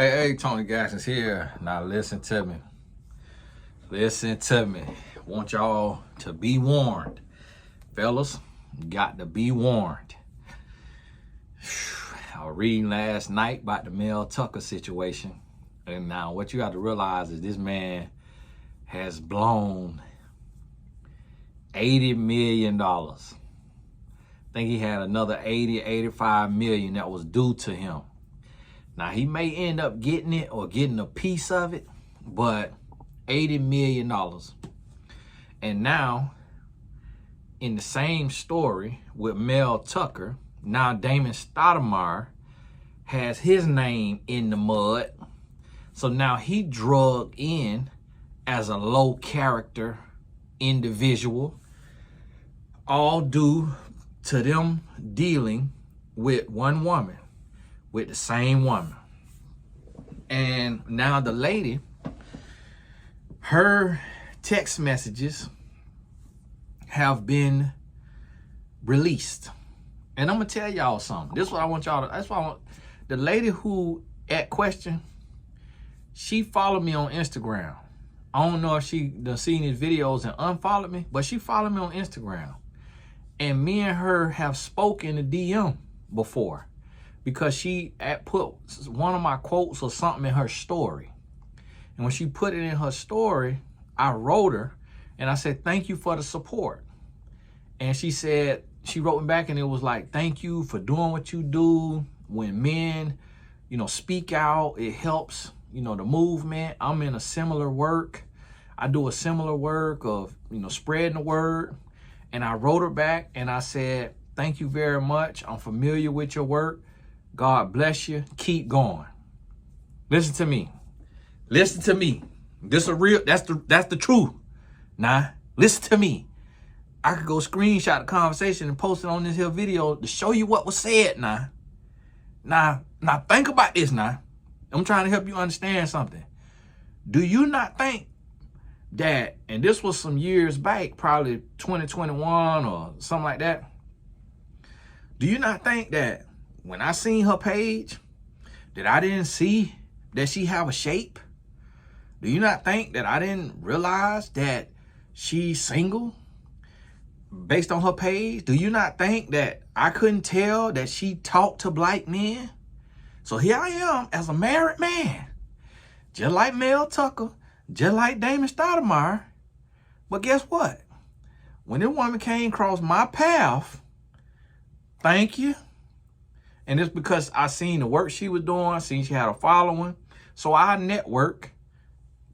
Hey, Tony Gaskins here. Now listen to me. Listen to me. Want y'all to be warned. Fellas, you got to be warned. I was reading last night about the Mel Tucker situation. And now what you got to realize is this man has blown $80 million. I think he had another 80, 85 million that was due to him. Now, he may end up getting it or getting a piece of it, but $80 million. And now, in the same story with Mel Tucker, now Damon Stoudemire has his name in the mud. So now he drugged in as a low character individual, all due to them dealing with one woman. With the same woman. And now the lady, her text messages have been released. And I'm gonna tell y'all something. This is what I want y'all to, that's why I want, the lady who at question, she followed me on Instagram. I don't know if she done seen these videos and unfollowed me, but she followed me on Instagram. And me and her have spoken in the DM before. Because she put one of my quotes or something in her story. And when she put it in her story, I wrote her and I said, thank you for the support. And she said, she wrote me back and it was like, thank you for doing what you do. When men, speak out, it helps, the movement. I'm in a similar work. I do a similar work of, spreading the word. And I wrote her back and I said, thank you very much. I'm familiar with your work. God bless you. Keep going. Listen to me. Listen to me. This a real, that's the truth. Nah, listen to me. I could go screenshot the conversation and post it on this here video to show you what was said now. Now think about this now. I'm trying to help you understand something. Do you not think that, and this was some years back, probably 2021 or something like that. Do you not think that when I seen her page, that I didn't see that she have a shape? Do you not think that I didn't realize that she's single based on her page? Do you not think that I couldn't tell that she talked to black men? So here I am as a married man, just like Mel Tucker, just like Damon Stoudemire. But guess what? When this woman came across my path, thank you. And it's because I seen the work she was doing. I seen she had a following. So our network,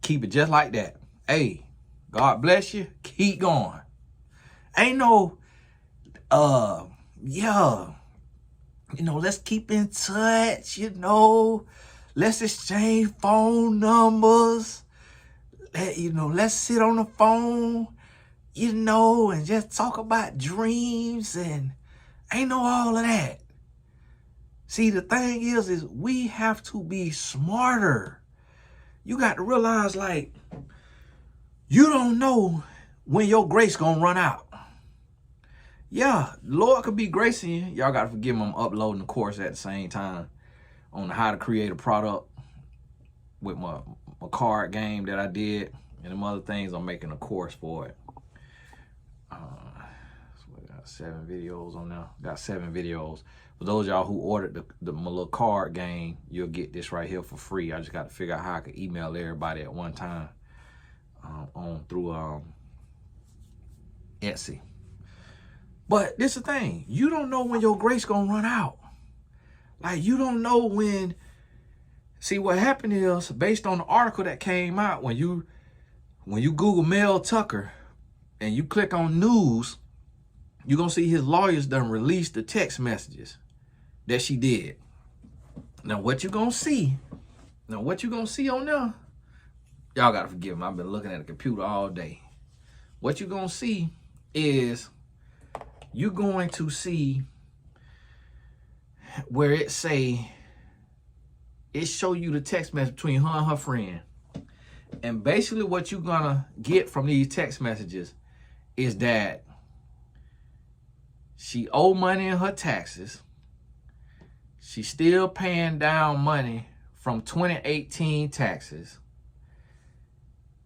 keep it just like that. Hey, God bless you. Keep going. Ain't no, let's keep in touch, Let's exchange phone numbers. Let's sit on the phone, and just talk about dreams and ain't no all of that. See, the thing is we have to be smarter. You got to realize, you don't know when your grace gonna run out. Yeah, Lord could be gracing you. Y'all got to forgive me, I'm uploading the course at the same time on how to create a product with my card game that I did and them other things. I'm making a course for it. So I got 7 videos on there. Got 7 videos. For those of y'all who ordered my little card game, you'll get this right here for free. I just got to figure out how I can email everybody at one time through Etsy. But this is the thing. You don't know when your grace gonna run out. You don't know when. See, what happened is, based on the article that came out, when you Google Mel Tucker and you click on news, you're gonna see his lawyers done released the text messages that she did. Now what you gonna see on there, y'all gotta forgive me, I've been looking at the computer all day. What you gonna see is, you're going to see where it show you the text message between her and her friend. And basically what you're gonna get from these text messages is that she owe money in her taxes. She's still paying down money from 2018 taxes.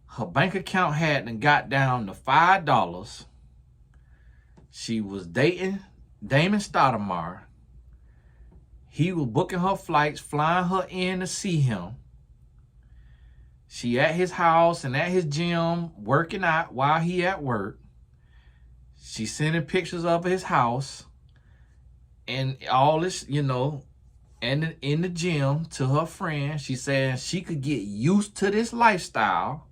Her bank account hadn't got down to $5. She was dating Damon Stoudemire. He was booking her flights, flying her in to see him. She at his house and at his gym working out while he at work. She sending pictures of his house and all this, you know, and in the gym to her friend. She saying she could get used to this lifestyle.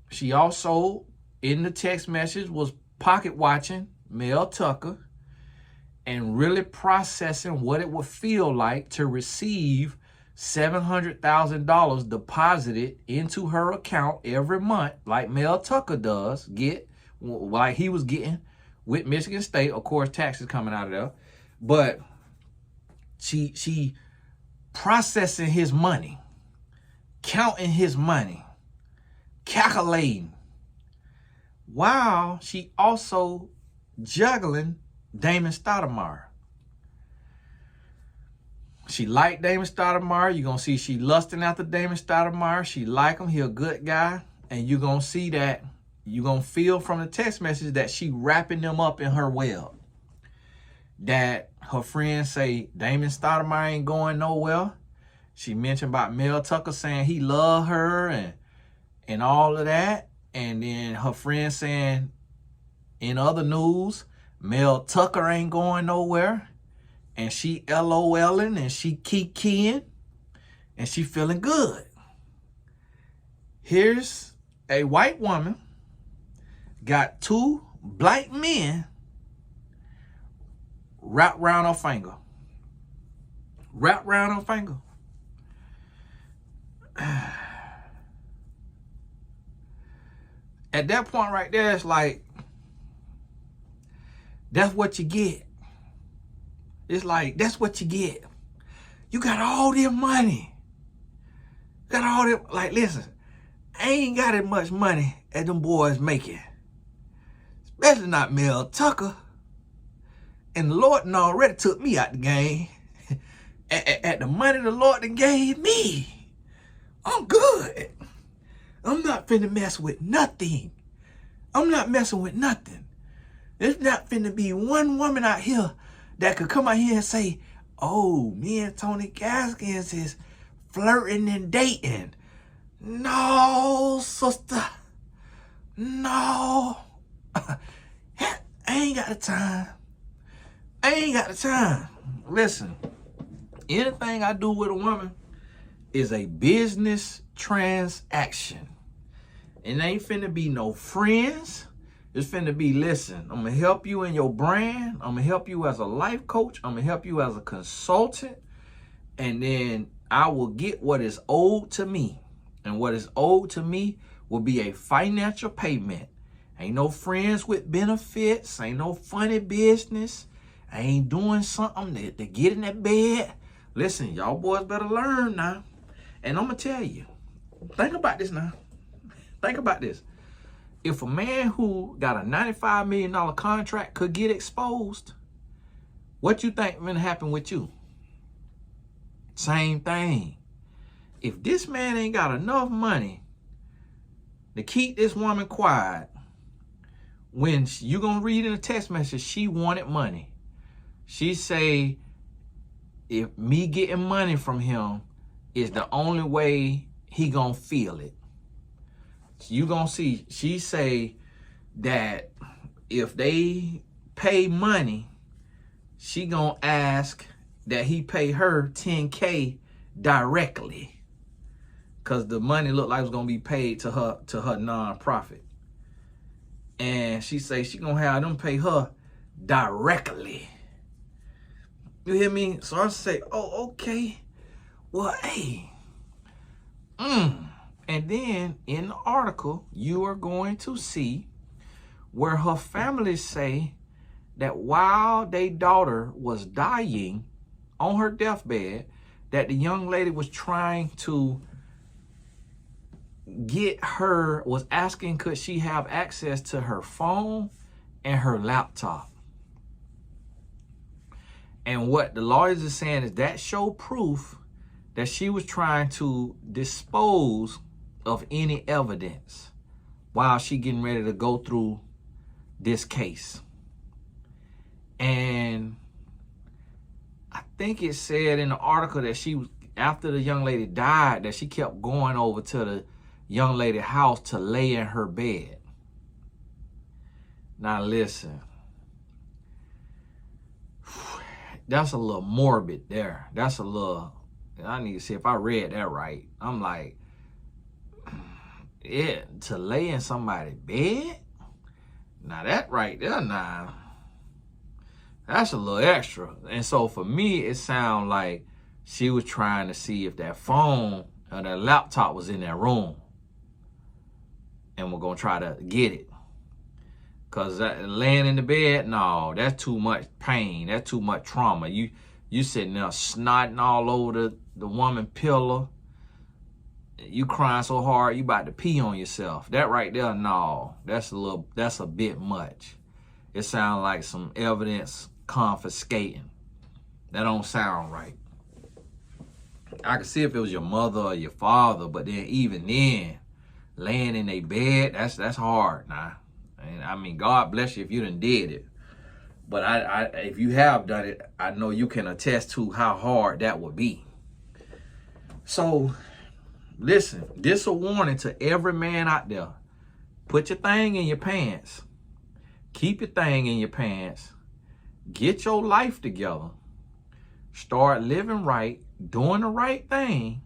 She also, in the text message, was pocket watching Mel Tucker and really processing what it would feel like to receive $700,000 deposited into her account every month, like Mel Tucker does, like he was getting with Michigan State. Of course, taxes coming out of there. But she processing his money, counting his money, calculating, while she also juggling Damon Stoudemire. She liked Damon Stoudemire. You're going to see she lusting after Damon Stoudemire. She like him. He a good guy. And you're going to see that. You're going to feel from the text message that she wrapping them up in her web. That her friends say Damon Stoudemire ain't going nowhere. She mentioned about Mel Tucker saying he loved her and all of that. And then her friend saying, in other news, Mel Tucker ain't going nowhere. And she LOLing and she kikiing and she feeling good. Here's a white woman got two black men wrapped around her finger. Wrapped around her finger. At that point right there, it's like, that's what you get. It's like, that's what you get. You got all this money. Got all that, like, listen, I ain't got as much money as them boys making. Especially not Mel Tucker. And the Lord done already took me out the game. At the money the Lord done gave me, I'm good. I'm not finna mess with nothing. I'm not messing with nothing. There's not finna be one woman out here that could come out here and say, oh, me and Tony Gaskins is flirting and dating. No, sister. No. I ain't got the time. I ain't got the time. Listen, anything I do with a woman is a business transaction. It ain't finna be no friends. It's finna be, listen, I'm gonna help you in your brand. I'm gonna help you as a life coach. I'm gonna help you as a consultant. And then I will get what is owed to me. And what is owed to me will be a financial payment. Ain't no friends with benefits. Ain't no funny business. I ain't doing something to get in that bed. Listen, y'all boys better learn now. And I'm gonna tell you, think about this now. Think about this. If a man who got a $95 million contract could get exposed, what you think gonna happen with you? Same thing. If this man ain't got enough money to keep this woman quiet, when you gonna read in a text message, she wanted money. She say, if me getting money from him is the only way he gonna feel it. You gonna see, she say that if they pay money, she gonna ask that he pay her $10K directly, cause the money looked like it was gonna be paid to her nonprofit. And she say she gonna have them pay her directly. You hear me? So I say, oh, okay. Well, hey. And then in the article, you are going to see where her family say that while their daughter was dying on her deathbed, that the young lady was trying to get her, was asking could she have access to her phone and her laptop. And what the lawyers are saying is that show proof that she was trying to dispose of any evidence while she getting ready to go through this case. And I think it said in the article that she was, after the young lady died, that she kept going over to the young lady's house to lay in her bed. Now listen, that's a little morbid there. That's a little, I need to see if I read that right. I'm like, yeah, to lay in somebody's bed? Now that right there, nah, that's a little extra. And so for me, it sounded like she was trying to see if that phone or that laptop was in that room. And we're going to try to get it. Because laying in the bed, no, that's too much pain. That's too much trauma. You sitting there snotting all over the woman pillow. You crying so hard, you about to pee on yourself. That right there, no, that's a bit much. It sounds like some evidence confiscating. That don't sound right. I could see if it was your mother or your father, but then even then, laying in a bed, that's hard. Nah, and I mean, God bless you if you done did it. But I if you have done it, I know you can attest to how hard that would be. So, listen, this a warning to every man out there. Put your thing in your pants. Keep your thing in your pants. Get your life together. Start living right, doing the right thing.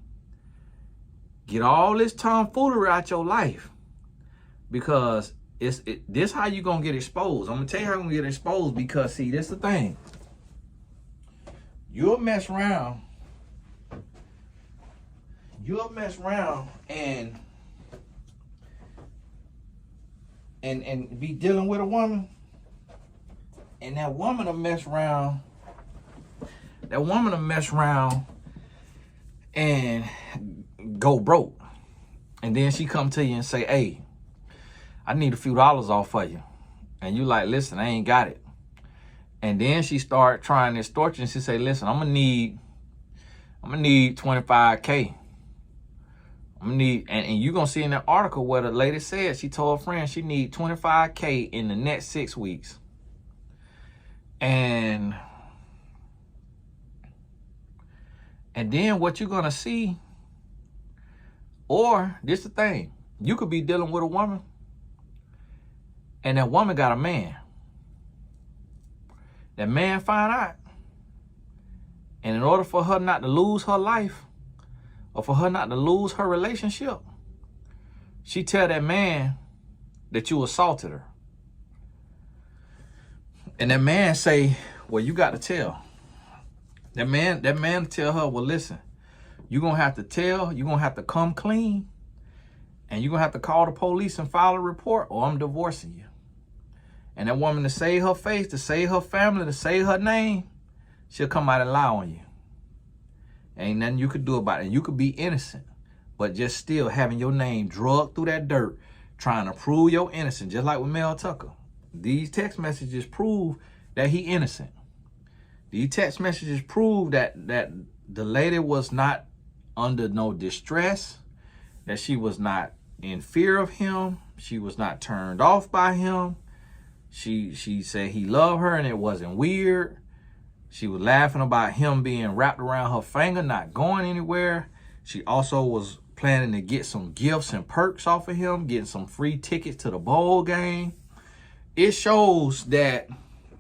Get all this tomfoolery out your life. Because this how you gonna get exposed. I'm gonna tell you how you're gonna get exposed, because see, this the thing. You'll mess around. You'll mess around and be dealing with a woman, and that woman will mess around. That woman will mess around and go broke. And then she come to you and say, hey, I need a few dollars off for you. And you like, listen, I ain't got it. And then she start trying to extort you, and she say, listen, I'm gonna need 25K. I'm gonna need, and you're gonna see in that article where the lady said she told a friend she need 25K in the next 6 weeks. And then what you're gonna see, or this the thing, you could be dealing with a woman and that woman got a man. That man find out, and in order for her not to lose her life, or for her not to lose her relationship, she tell that man that you assaulted her. And that man say, well, you got to tell. That man tell her, well, listen, you're going to have to tell, you're going to have to come clean, and you're going to have to call the police and file a report, or I'm divorcing you. And that woman, to save her face, to save her family, to save her name, she'll come out and lie on you. Ain't nothing you could do about it. And you could be innocent, but just still having your name drugged through that dirt, trying to prove your innocence, just like with Mel Tucker. These text messages prove that he innocent. These text messages prove that the lady was not under no distress, that she was not in fear of him, she was not turned off by him. She said he loved her and it wasn't weird. She was laughing about him being wrapped around her finger, not going anywhere. She also was planning to get some gifts and perks off of him, getting some free tickets to the bowl game. It shows that,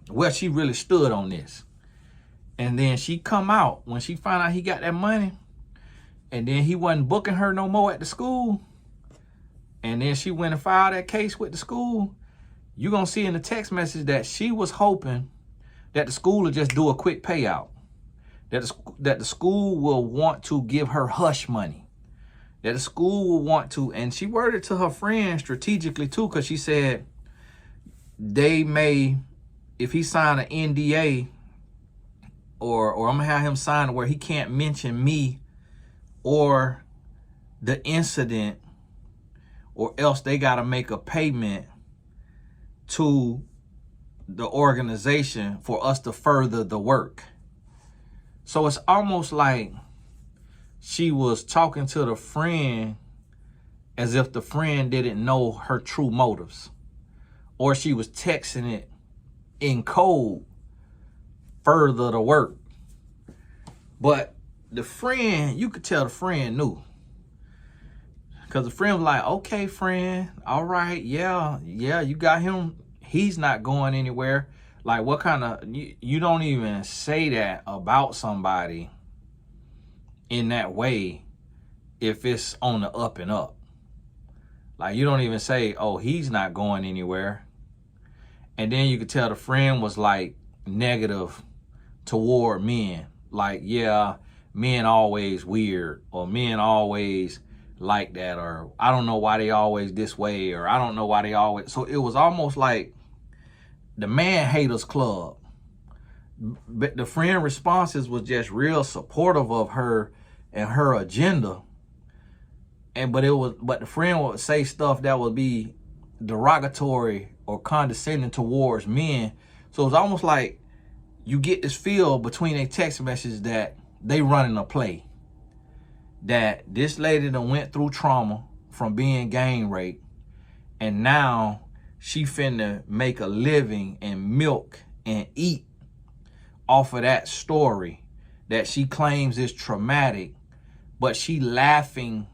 well, she really stood on this. And then she come out when she found out he got that money, and then he wasn't booking her no more at the school. And then she went and filed that case with the school. You're going to see in the text message that she was hoping that the school will just do a quick payout. That the school will want to give her hush money. That the school will want to, and she worded to her friend strategically too, because she said they may, if he signed an NDA, or I'm going to have him sign where he can't mention me or the incident, or else they got to make a payment to the organization for us to further the work. So it's almost like she was talking to the friend as if the friend didn't know her true motives, or she was texting it in code further to work. But the friend, you could tell the friend knew. Because the friend was like, okay, friend, all right, yeah, you got him. He's not going anywhere. Like, what kind of, you don't even say that about somebody in that way if it's on the up and up. Like, you don't even say, oh, he's not going anywhere. And then you could tell the friend was like negative toward men. Like, yeah, men always weird, or men always like that, or I don't know why they always this way, or I don't know why they always. So it was almost like the man haters club. But the friend responses was just real supportive of her and her agenda. But the friend would say stuff that would be derogatory or condescending towards men. So it's almost like you get this feel between a text message that they running a play. That this lady done went through trauma from being gang raped, and now she finna make a living and milk and eat off of that story that she claims is traumatic, but she laughing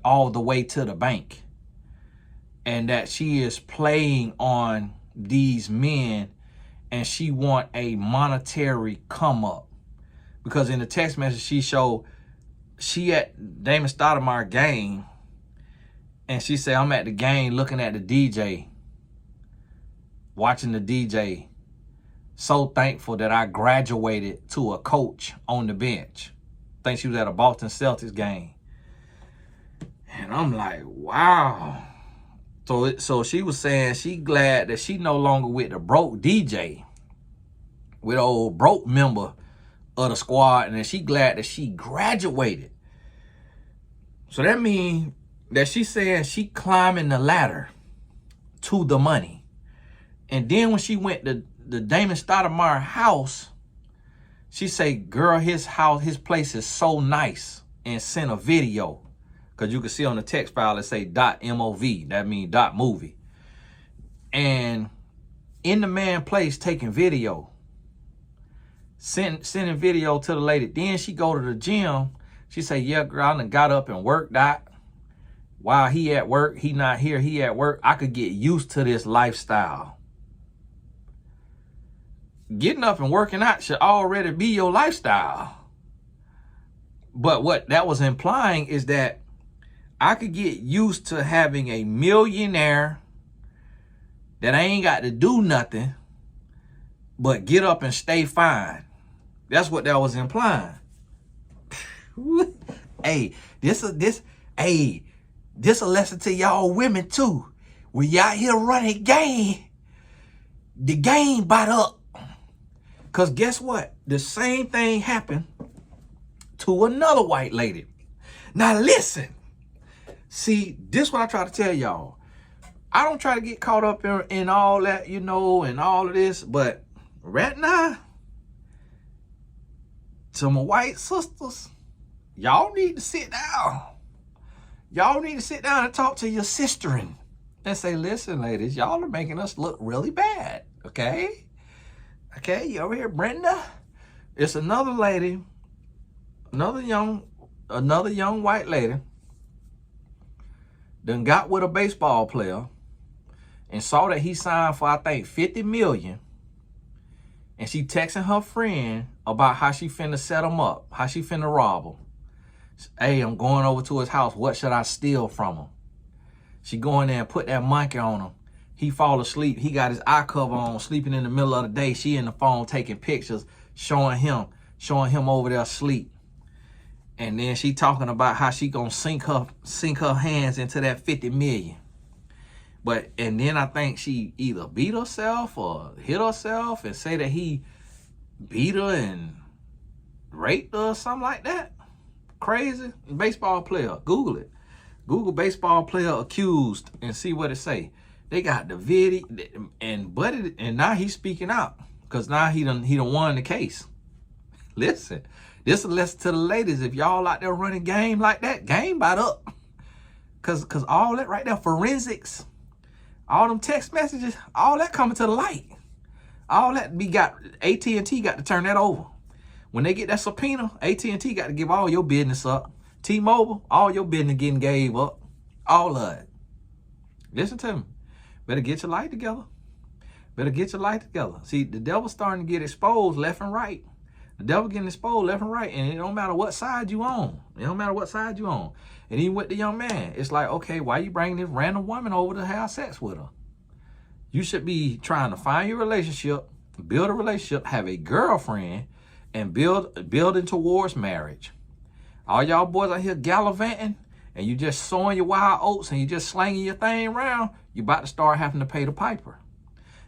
all the way to the bank. And that she is playing on these men, and she want a monetary come up. Because in the text message she showed, she at Damon Stoudemire game, and she said, I'm at the game looking at the DJ, watching the DJ. So thankful that I graduated to a coach on the bench. I think she was at a Boston Celtics game. And I'm like, wow. So she was saying she glad that she no longer with the broke DJ, with old broke member of the squad, and that she glad that she graduated. So that means that she's saying she climbing the ladder to the money. And then when she went to the Damon Stoudemire house, she say, girl, his house, his place is so nice, and sent a video. Because you can see on the text file it say .mov, that means .movie. And in the man place taking video, sending video to the lady. Then she go to the gym. She say, yeah, girl, I done got up and worked out. While he at work, he not here, he at work. I could get used to this lifestyle. Getting up and working out should already be your lifestyle. But what that was implying is that I could get used to having a millionaire that I ain't got to do nothing but get up and stay fine. That's what that was implying. Hey, this a lesson to y'all women too. When y'all here running game, the game bought up. Cause guess what? The same thing happened to another white lady. Now listen. See, this what I try to tell y'all. I don't try to get caught up in all that, you know, and all of this. But right now, to my white sisters, y'all need to sit down. Y'all need to sit down and talk to your sisterin and say, listen, ladies, y'all are making us look really bad, okay? Okay, you over here, Brenda? It's another lady, another young white lady, done got with a baseball player and saw that he signed for, I think, $50 million. And she texting her friend about how she finna set him up, how she finna rob him. Hey, I'm going over to his house. What should I steal from him? She go in there and put that monkey on him. He fall asleep. He got his eye cover on, sleeping in the middle of the day. She in the phone taking pictures, showing him over there asleep. And then she talking about how she gonna sink her hands into that 50 million. And then I think she either beat herself or hit herself and say that he beat her and raped her or something like that. Crazy. Baseball player. Google it. Google baseball player accused and see what it say. They got the video, and now he's speaking out because now he done won the case. Listen, This is a lesson to the ladies. If y'all out there running game like that, game about up. Cause all that right there, forensics, all them text messages, all that coming to the light. All that AT&T got to turn that over. When they get that subpoena, AT&T got to give all your business up. T-Mobile, all your business getting gave up. All of it. Listen to me. Better get your life together. Better get your life together. See, the devil's starting to get exposed left and right. The devil getting exposed left and right, and it don't matter what side you on. It don't matter what side you on. And even with the young man, it's like, okay, why you bringing this random woman over to have sex with her? You should be trying to find your relationship, build a relationship, have a girlfriend, and building towards marriage. All y'all boys out here gallivanting, and you just sowing your wild oats, and you just slanging your thing around, you about to start having to pay the piper.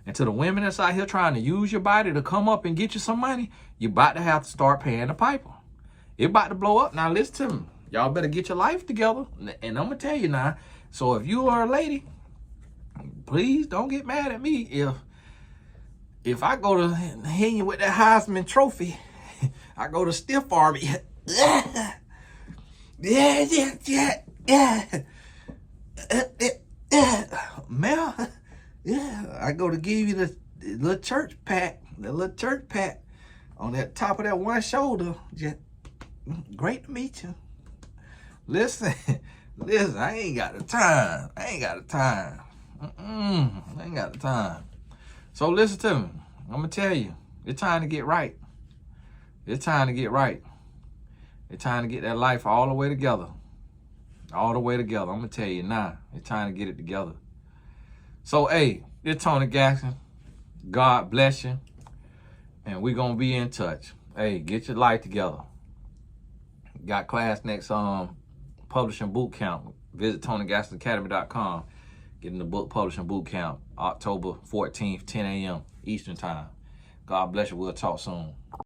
And to the women that's out here trying to use your body to come up and get you some money, you about to have to start paying the piper. It about to blow up. Now listen to me. Y'all better get your life together. And I'm going to tell you now. So if you are a lady, please don't get mad at me if I go to hang you with that Heisman Trophy. I go to Stiff Army. Yeah. Mel, yeah, I go to give you the little church pat, on that top of that one shoulder. Just great to meet you. Listen, I ain't got the time. I ain't got the time. So listen to me. I'm going to tell you, it's time to get right. It's time to get right. It's time to get that life all the way together. All the way together. I'm going to tell you now. It's time to get it together. So, hey, it's Tony Gaskin. God bless you. And we're going to be in touch. Hey, get your life together. Got class next publishing boot camp. Visit TonyGaskinAcademy.com. Get in the book publishing boot camp. October 14th, 10 a.m. Eastern time. God bless you. We'll talk soon.